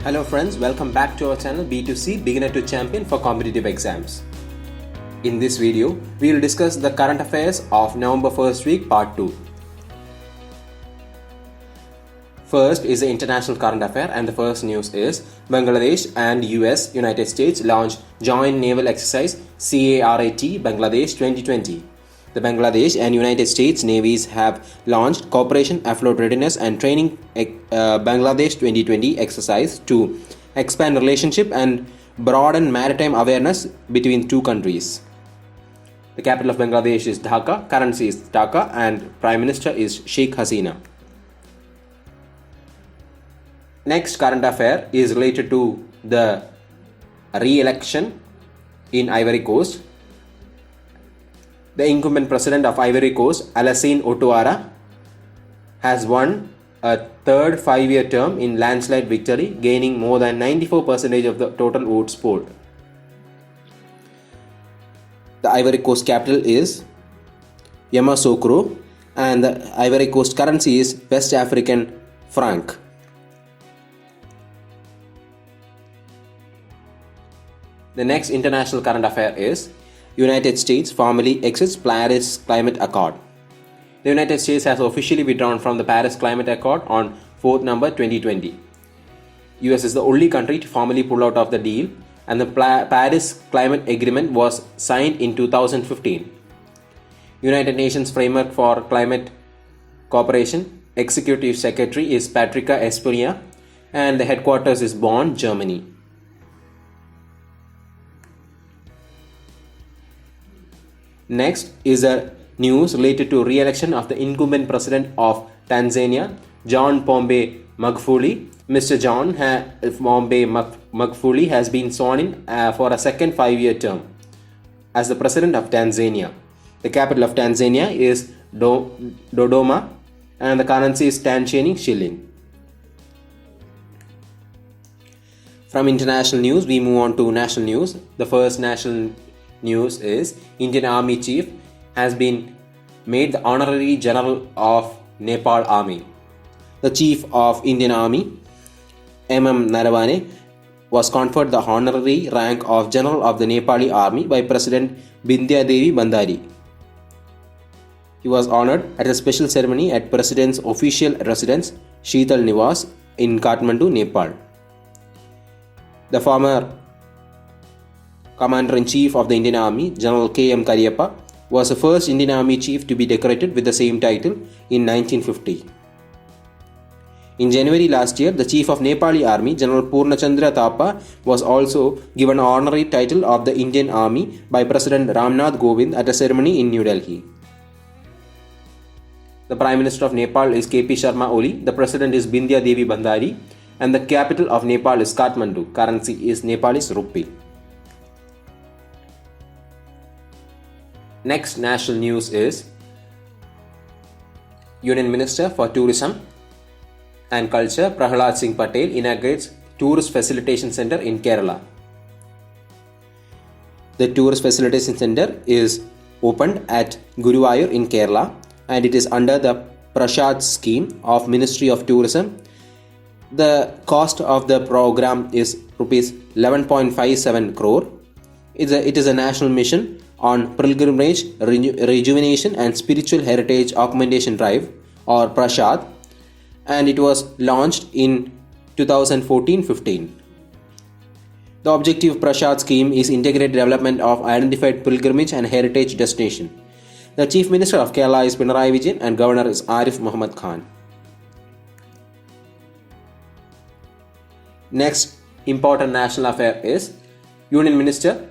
Hello friends, welcome back to our channel B2C Beginner to Champion for competitive exams. In this video, we will discuss the current affairs of November 1st week part 2. First is the international current affair, and the first news is Bangladesh and United States launched joint naval exercise CARAT Bangladesh 2020. The Bangladesh and United States navies have launched Cooperation Afloat Readiness and Training Bangladesh 2020 exercise to expand relationship and broaden maritime awareness between two countries. The capital of Bangladesh is Dhaka, currency is Taka, and Prime Minister is Sheikh Hasina. Next current affair is related to the re-election in Ivory Coast. The incumbent president of Ivory Coast, Alassane Ouattara, has won a third 5-year term in landslide victory, gaining more than 94% of the total votes polled. The Ivory Coast capital is Yamoussoukro, and the Ivory Coast currency is West African franc. The next international current affair is United States formally exits Paris Climate Accord. The United States has officially withdrawn from the Paris Climate Accord on 4th November 2020. US is the only country to formally pull out of the deal, and the Paris Climate Agreement was signed in 2015. United Nations Framework for Climate Cooperation Executive Secretary is Patricia Espunia, and the headquarters is Bonn, Germany. Next is a news related to re-election of the incumbent president of Tanzania, John Pombe Magufuli. Mr. John Pombe Magufuli has been sworn in for a second 5-year term as the president of Tanzania. The capital of Tanzania is Dodoma, and the currency is Tanzanian shilling. From international news, we move on to national news. The first national news is Indian Army Chief has been made the Honorary General of Nepal Army. The Chief of Indian Army, M.M. Naravane, was conferred the honorary rank of General of the Nepali Army by President Bindya Devi Bandari. He was honored at a special ceremony at President's official residence, Sheetal Niwas, in Kathmandu, Nepal. The former Commander-in-Chief of the Indian Army, General K.M. Cariappa, was the first Indian Army Chief to be decorated with the same title in 1950. In January last year, the Chief of Nepali Army, General Purnachandra Thapa, was also given an honorary title of the Indian Army by President Ramnath Kovind at a ceremony in New Delhi. The Prime Minister of Nepal is K.P. Sharma Oli, the President is Bindya Devi Bandari, and the capital of Nepal is Kathmandu. Currency is Nepalese rupee. Next national news is Union Minister for Tourism and Culture Prahalad Singh Patel inaugurates Tourist Facilitation Center in Kerala. The Tourist Facilitation Center is opened at Guruvayur in Kerala, and it is under the Prashad scheme of Ministry of Tourism. The cost of the program is rupees 11.57 crore. It is a national mission on pilgrimage, rejuvenation and spiritual heritage augmentation drive, or Prashad, and it was launched in 2014-15. The objective of Prashad scheme is integrated development of identified pilgrimage and heritage destination. The Chief Minister of Kerala is Pinarayi Vijayan, and Governor is Arif Muhammad Khan. Next important national affair is Union Minister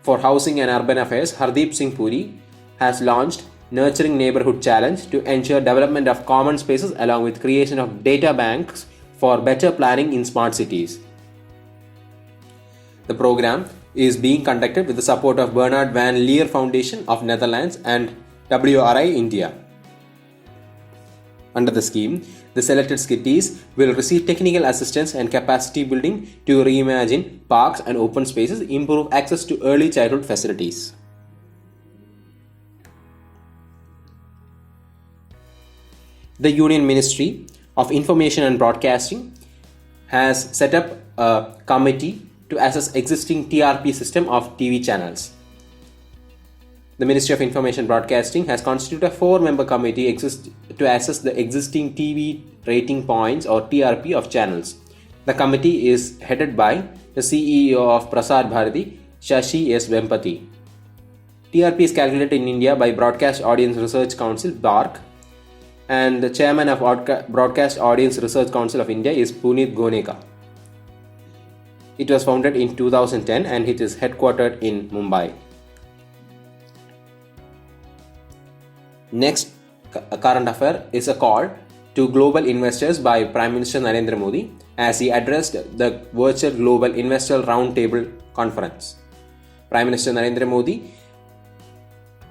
for Housing and Urban Affairs, Hardeep Singh Puri, has launched Nurturing Neighborhood Challenge to ensure development of common spaces along with creation of data banks for better planning in smart cities. The program is being conducted with the support of Bernard van Leer Foundation of Netherlands and WRI India. Under the scheme, the selected cities will receive technical assistance and capacity building to reimagine parks and open spaces, improve access to early childhood facilities. The Union Ministry of Information and Broadcasting has set up a committee to assess existing TRP system of TV channels. The Ministry of Information Broadcasting has constituted a 4-member committee to assess the existing TV rating points or TRP of channels. The committee is headed by the CEO of Prasar Bharati, Shashi S. Vempati. TRP is calculated in India by Broadcast Audience Research Council (BARC), and the chairman of Broadcast Audience Research Council of India is Puneet Goneka. It was founded in 2010 and it is headquartered in Mumbai. Next current affair is a call to global investors by Prime Minister Narendra Modi as he addressed the virtual Global Investor Roundtable conference. Prime Minister Narendra Modi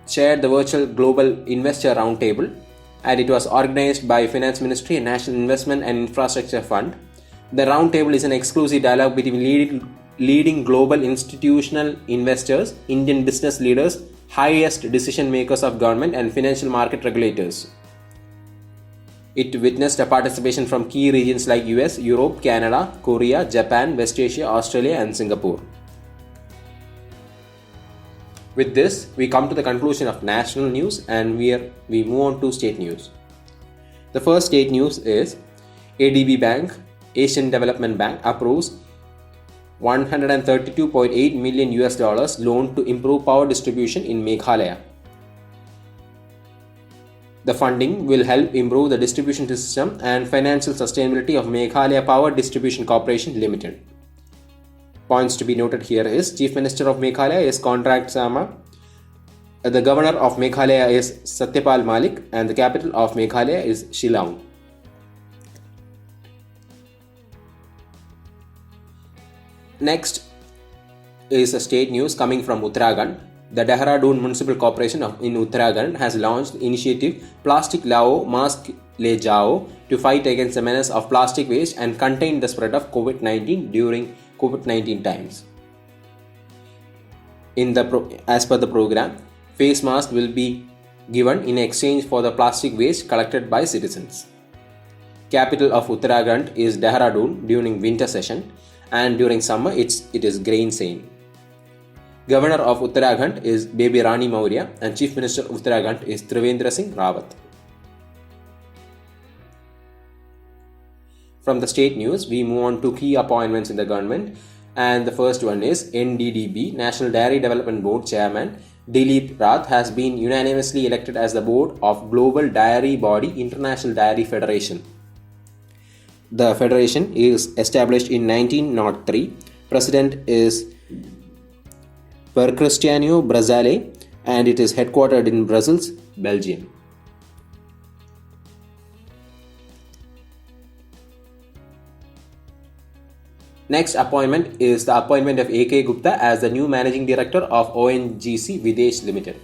chaired the virtual Global Investor Roundtable, and it was organized by Finance Ministry and National Investment and Infrastructure Fund. The roundtable is an exclusive dialogue between leading global institutional investors, Indian business leaders, highest decision makers of government and financial market regulators. It witnessed a participation from key regions like US, Europe, Canada, Korea, Japan, West Asia, Australia and Singapore. With this, we come to the conclusion of national news and we move on to state news. The first state news is ADB Bank, Asian Development Bank, approves $132.8 million loan to improve power distribution in Meghalaya. The funding will help improve the distribution system and financial sustainability of Meghalaya Power Distribution Corporation Limited. Points to be noted here is Chief Minister of Meghalaya is Conrad Sama, the Governor of Meghalaya is Satyapal Malik, and the capital of Meghalaya is Shillong. Next is a state news coming from Uttarakhand. The Dehradun Municipal Corporation in Uttarakhand has launched the initiative Plastic Lao Mask Le Jao to fight against the menace of plastic waste and contain the spread of COVID-19 during COVID-19 times. As per the program, face masks will be given in exchange for the plastic waste collected by citizens. Capital of Uttarakhand is Dehradun during winter session, and during summer it is Grain Sain. Governor of Uttarakhand is Baby Rani Maurya and Chief Minister of Uttarakhand is Trivendra Singh Rawat. From the state news, we move on to key appointments in the government, and the first one is NDDB, National Dairy Development Board Chairman Dilip Rath has been unanimously elected as the board of global dairy body International Dairy Federation. The federation is established in 1903. President is Per Cristiano Brazale and it is headquartered in Brussels, Belgium. Next appointment is the appointment of A.K. Gupta as the new Managing Director of ONGC Videsh Limited.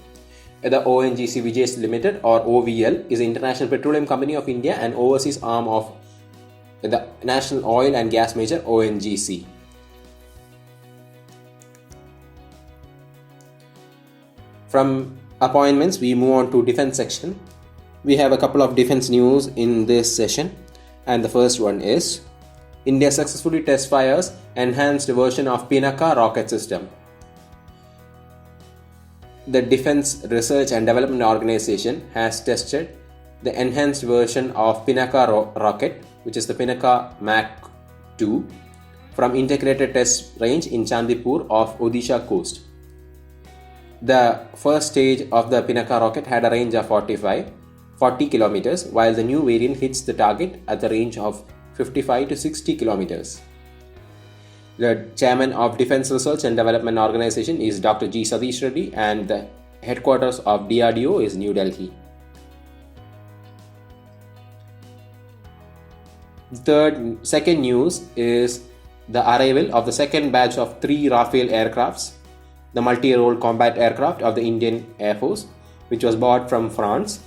The ONGC Videsh Limited or OVL is the International Petroleum Company of India and overseas arm of the National Oil and Gas Major ONGC. From appointments, we move on to defense section. We have a couple of defense news in this session, and the first one is India successfully test fires enhanced version of Pinaka rocket system. The Defense Research and Development Organization has tested the enhanced version of Pinaka rocket, which is the Pinaka Mach 2, from integrated test range in Chandipur of Odisha coast. The first stage of the Pinaka rocket had a range of 40 kilometers, while the new variant hits the target at the range of 55 to 60 kilometers. The chairman of Defense Research and Development Organization is Dr. G. Satish Reddy and the headquarters of DRDO is New Delhi. Second news is the arrival of the second batch of 3 Rafale aircrafts, the multi-role combat aircraft of the Indian Air Force, which was bought from France.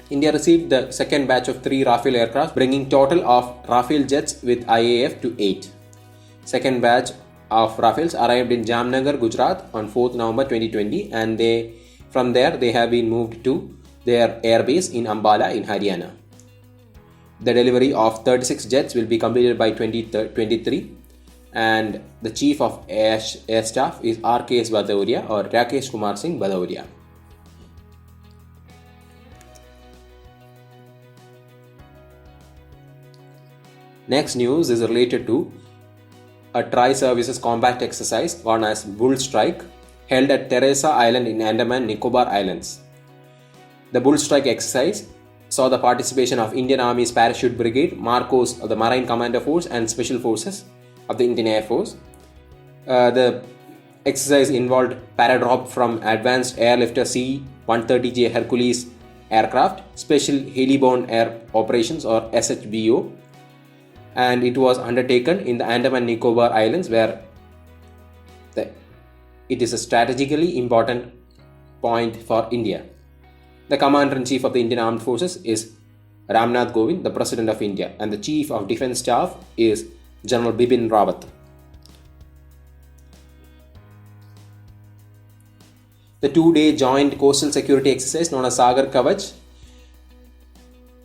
India received the second batch of 3 Rafale aircraft, bringing total of Rafale jets with IAF to 8. Second batch of Rafales arrived in Jamnagar, Gujarat on 4th November 2020 and from there they have been moved to their airbase in Ambala in Haryana. The delivery of 36 jets will be completed by 2023, and the Chief of Air Staff is RKS Bhadauria or Rakesh Kumar Singh Bhadauria. Next news is related to a tri-services combat exercise known as Bull Strike held at Teresa Island in Andaman Nicobar Islands. The Bull Strike exercise saw the participation of Indian Army's Parachute Brigade, Marcos of the Marine Commander Force and Special Forces of the Indian Air Force. The exercise involved paradrop from Advanced Airlifter C-130J Hercules aircraft, Special Heliborne Air Operations or SHBO, and it was undertaken in the Andaman Nicobar Islands where it is a strategically important point for India. The Commander-in-Chief of the Indian Armed Forces is Ramnath Kovind, the President of India, and the Chief of Defence Staff is General Bipin Rawat. The two-day joint coastal security exercise known as Sagar Kavach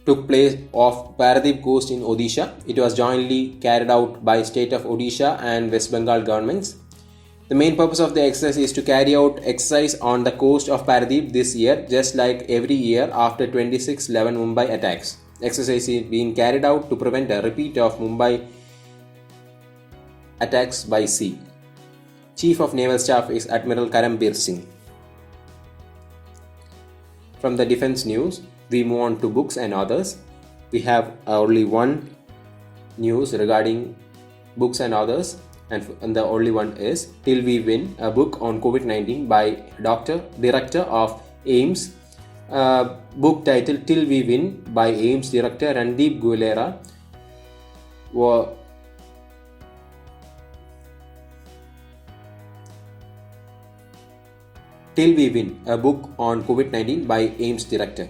took place off Paradeep coast in Odisha. It was jointly carried out by state of Odisha and West Bengal governments. The main purpose of the exercise is to carry out exercise on the coast of Paradeep this year, just like every year after 26/11 Mumbai attacks. Exercise is being carried out to prevent a repeat of Mumbai attacks by sea. Chief of Naval Staff is Admiral Karambir Singh. From the defense news, we move on to books and authors. We have only one news regarding books and authors, and the only one is Till We Win, a book on COVID-19 by Director of AIIMS. Book titled Till We Win by AIIMS Director Randeep Guilera. Till We Win, a book on COVID-19 by AIIMS Director.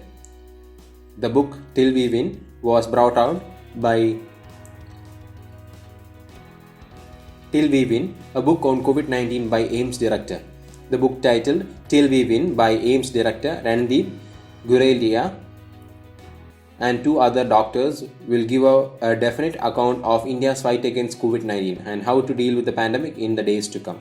The book Till We Win was brought out by Till We Win, a book on COVID-19 by AIIMS Director. The book titled Till We Win by AIIMS Director Randeep Guilera and two other doctors will give a definite account of India's fight against COVID-19 and how to deal with the pandemic in the days to come.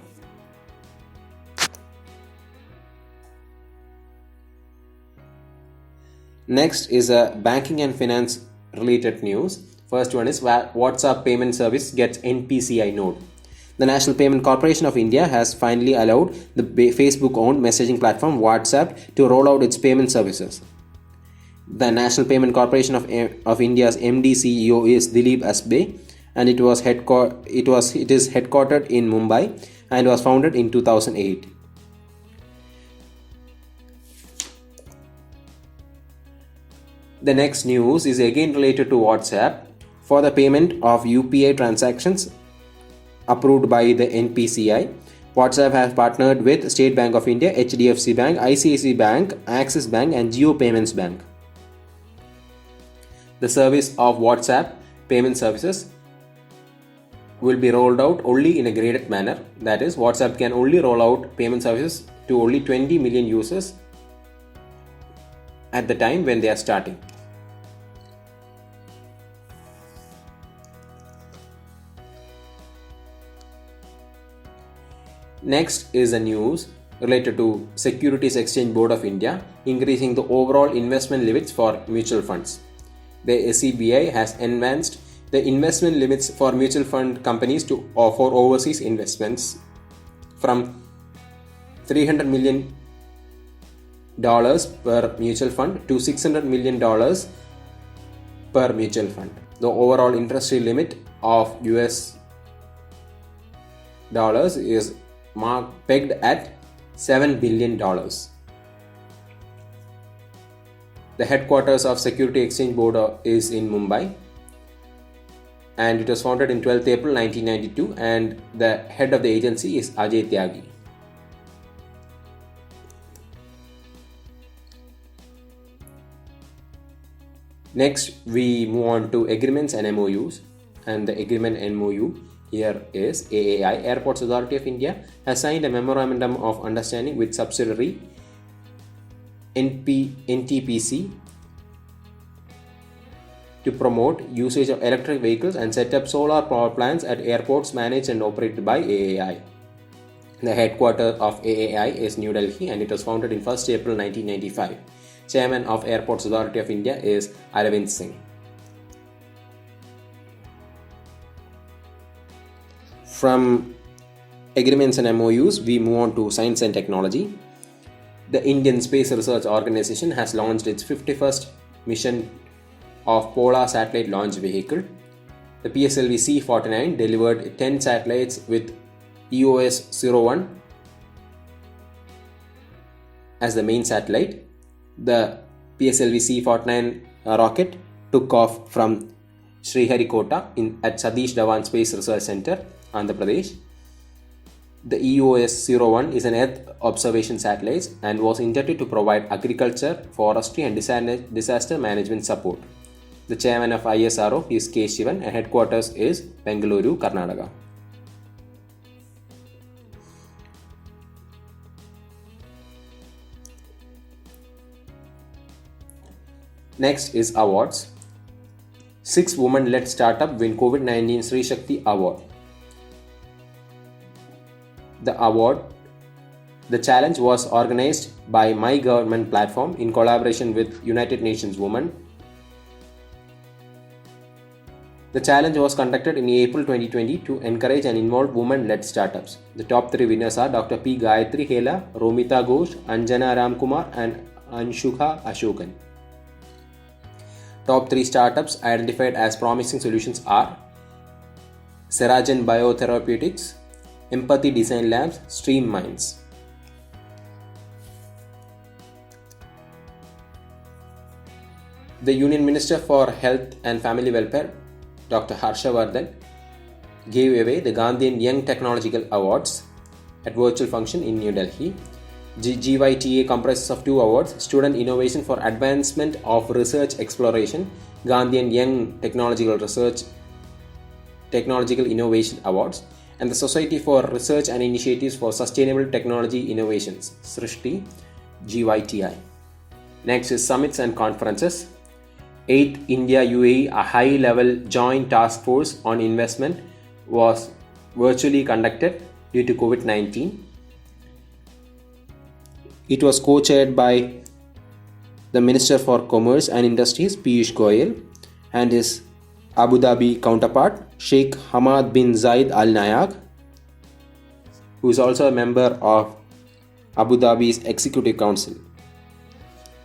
Next is a banking and finance related news. First one is WhatsApp payment service gets NPCI node. The National Payment Corporation of India has finally allowed the Facebook-owned messaging platform WhatsApp to roll out its payment services. The National Payment Corporation of India's MD CEO is Dilip Asbe, and it is headquartered in Mumbai and was founded in 2008. The next news is again related to WhatsApp. For the payment of UPI transactions approved by the NPCI, WhatsApp has partnered with State Bank of India, HDFC Bank, ICICI Bank, Axis Bank and Jio Payments Bank. The service of WhatsApp payment services will be rolled out only in a graded manner. That is, WhatsApp can only roll out payment services to only 20 million users at the time when they are starting. Next is a news related to Securities Exchange Board of India increasing the overall investment limits for mutual funds. The SEBI has enhanced the investment limits for mutual fund companies to offer overseas investments from $300 million per mutual fund to $600 million per mutual fund. The overall interest rate limit of US dollars is pegged at $7 billion. The headquarters of Security Exchange Board is in Mumbai, and it was founded in 12th April 1992, and the head of the agency is Ajay Tyagi. Next, we move on to agreements and MOUs, and the agreement MOU here is AAI, Airports Authority of India, has signed a memorandum of understanding with subsidiary NTPC to promote usage of electric vehicles and set up solar power plants at airports managed and operated by AAI. The headquarters of AAI is New Delhi and it was founded in 1st April 1995. Chairman of Airports Authority of India is Aravind Singh. From agreements and MOUs, we move on to science and technology. The Indian Space Research Organization has launched its 51st mission of Polar Satellite Launch Vehicle. The PSLV C-49 delivered 10 satellites with EOS-01 as the main satellite. The PSLV C-49 rocket took off from Sriharikota at Satish Dhawan Space Research Center, Andhra Pradesh. The EOS-01 is an Earth observation satellite and was intended to provide agriculture, forestry and disaster management support. The chairman of ISRO is K. Shivan and headquarters is Bengaluru, Karnataka. Next is awards. 6 women-led startup win COVID-19 Sri Shakti Award. The challenge was organized by My Government platform in collaboration with United Nations Women. The challenge was conducted in April 2020 to encourage and involve women-led startups. The top 3 winners are Dr. P. Gayatri Hela, Romita Ghosh, Anjana Ramkumar and Anshukha Ashokan. Top 3 startups identified as promising solutions are Seragen Biotherapeutics, Empathy Design Labs, Stream Minds. The Union Minister for Health and Family Welfare, Dr. Harsha Vardhan, gave away the Gandhian Young Technological Awards at virtual function in New Delhi. GYTA comprises of 2 awards: Student Innovation for Advancement of Research Exploration, Gandhian Young Technological Innovation Awards, and the Society for Research and Initiatives for Sustainable Technology Innovations, SRISTI, GYTI. Next is summits and conferences. 8th India UAE, a high-level joint task force on investment, was virtually conducted due to COVID-19. It was co-chaired by the Minister for Commerce and Industries, Piyush Goyal, and his Abu Dhabi counterpart, Sheikh Hamad bin Zayed Al Nahyan, who is also a member of Abu Dhabi's Executive Council.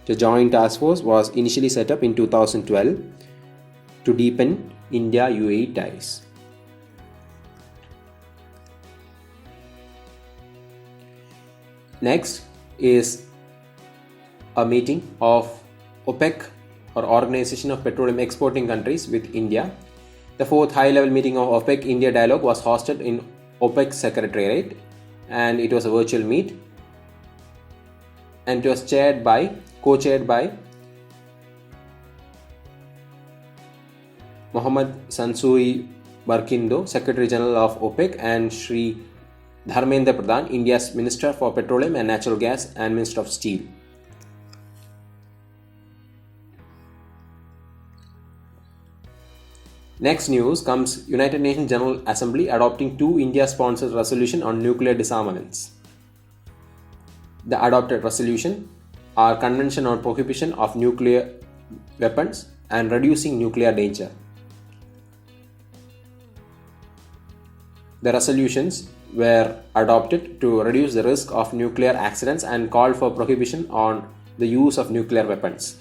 The joint task force was initially set up in 2012 to deepen India-UAE ties. Next is a meeting of OPEC, or Organization of Petroleum Exporting Countries, with India. The 4th high-level meeting of OPEC India Dialogue was hosted in OPEC Secretariat and it was a virtual meet, and it was co-chaired by Mohammad Sansuri Barkindo, Secretary General of OPEC, and Sri Dharmendra Pradhan, India's Minister for Petroleum and Natural Gas and Minister of Steel. Next news comes United Nations General Assembly adopting 2 India-sponsored resolutions on nuclear disarmaments. The adopted resolution are Convention on Prohibition of Nuclear Weapons and Reducing Nuclear Danger. The resolutions were adopted to reduce the risk of nuclear accidents and called for prohibition on the use of nuclear weapons.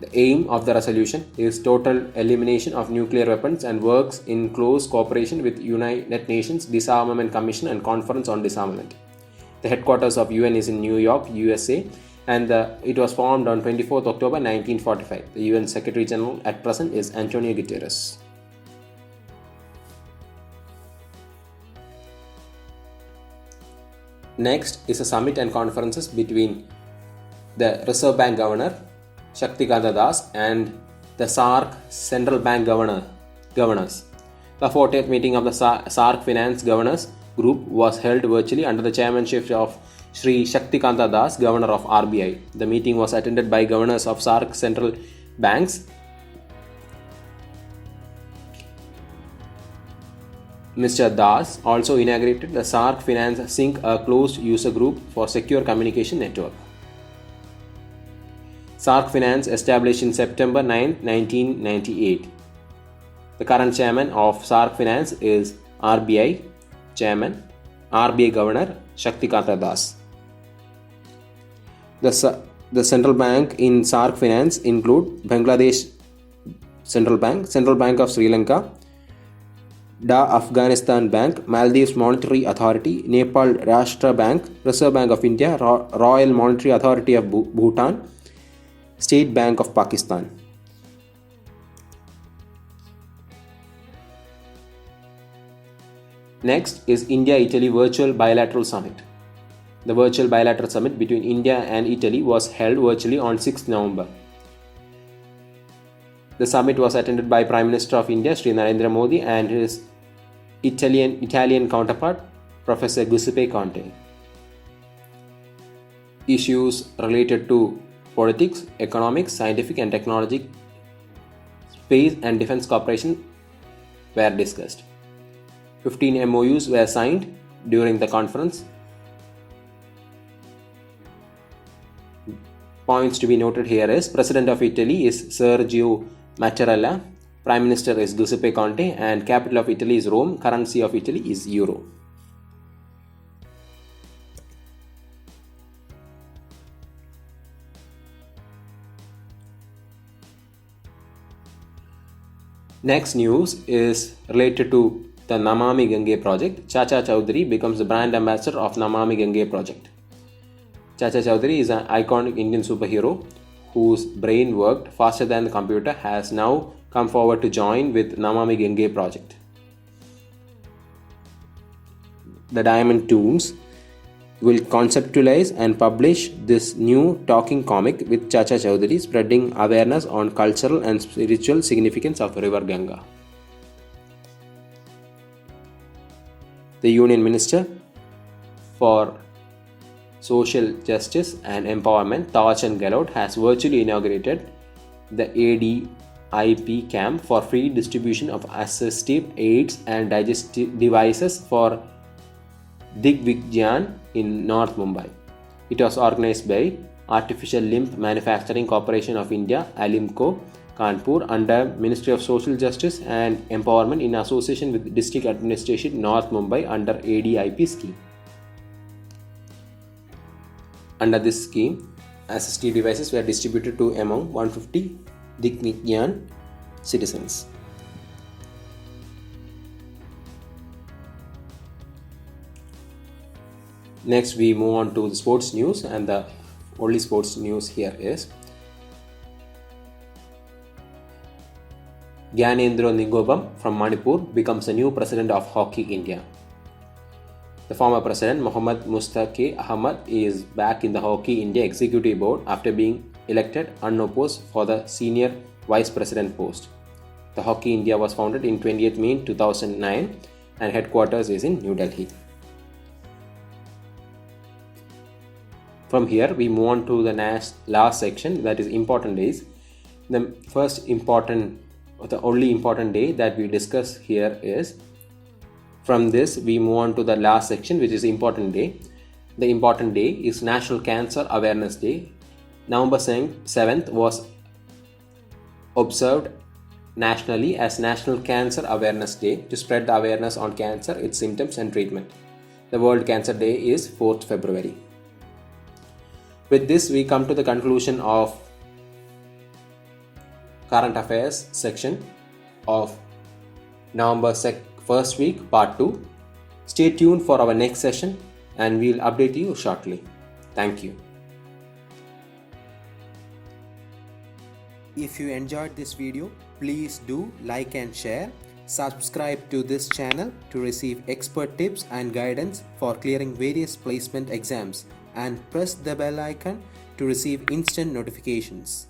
The aim of the resolution is total elimination of nuclear weapons and works in close cooperation with United Nations Disarmament Commission and Conference on Disarmament. The headquarters of UN is in New York, USA, and it was formed on 24th October 1945. The UN Secretary General at present is Antonio Guterres. Next is a summit and conferences between the Reserve Bank Governor Shaktikanta Das and the SAARC Central Bank Governors. The 40th meeting of the SAARC Finance Governors Group was held virtually under the chairmanship of Sri Shaktikanta Das, Governor of RBI. The meeting was attended by governors of SAARC central banks Mr. Das also inaugurated the SARC Finance Sync, a closed user group for secure communication network. SARC Finance established in September 9, 1998. The current chairman of SARC Finance is RBI Chairman, RBI Governor Shaktikanta Das. The central bank in SARC Finance include Bangladesh Central Bank of Sri Lanka, Da Afghanistan Bank, Maldives Monetary Authority, Nepal Rashtra Bank, Reserve Bank of India, Royal Monetary Authority of Bhutan, State Bank of Pakistan. Next is India-Italy Virtual Bilateral Summit. The virtual bilateral summit between India and Italy was held virtually on 6 November. The summit was attended by Prime Minister of India, Sri Narendra Modi, and his Italian counterpart, Professor Giuseppe Conte. Issues related to politics, economics, scientific and technology, space and defense cooperation were discussed. 15 MOUs were signed during the conference. Points to be noted here is President of Italy is Sergio Mattarella, Prime Minister is Giuseppe Conte, and capital of Italy is Rome. Currency of Italy is Euro. Next news is related to the Namami Gange project. Chacha Chaudhary becomes the brand ambassador of Namami Gange project. Chacha Chaudhary is an iconic Indian superhero whose brain worked faster than the computer, has now come forward to join with Namami Gange project. The Diamond Toons will conceptualize and publish this new talking comic with Chacha Chaudhary, spreading awareness on cultural and spiritual significance of River Ganga. The Union Minister for Social Justice and Empowerment, Thawar-Chand Gehlot, has virtually inaugurated the ADIP camp for free distribution of assistive aids and digestive devices for Digvigyan in North Mumbai. It was organized by Artificial Limb Manufacturing Corporation of India, Alimco, Kanpur, under Ministry of Social Justice and Empowerment in association with District Administration North Mumbai under ADIP scheme. Under this scheme, assistive devices were distributed to among 150 Digvigyan citizens. Next, we move on to the sports news, and the only sports news here is Gyanendra Ningobam from Manipur becomes the new president of Hockey India. The former president Mohammad Mustaqi Ahmad is back in the Hockey India Executive Board after being elected unopposed for the senior vice president post. The Hockey India was founded in 28 May 2009 and headquarters is in New Delhi. From here, we move on to the last section, that is important days. The only important day that we discuss here is, from this we move on to the last section, which is important day. The important day is National Cancer Awareness Day. November 7th was observed nationally as National Cancer Awareness Day to spread the awareness on cancer, its symptoms and treatment. The World Cancer Day is 4th February. With this, we come to the conclusion of current affairs section of November 1st week, part 2. Stay tuned for our next session and we'll update you shortly. Thank you. If you enjoyed this video, please do like and share. Subscribe to this channel to receive expert tips and guidance for clearing various placement exams, and press the bell icon to receive instant notifications.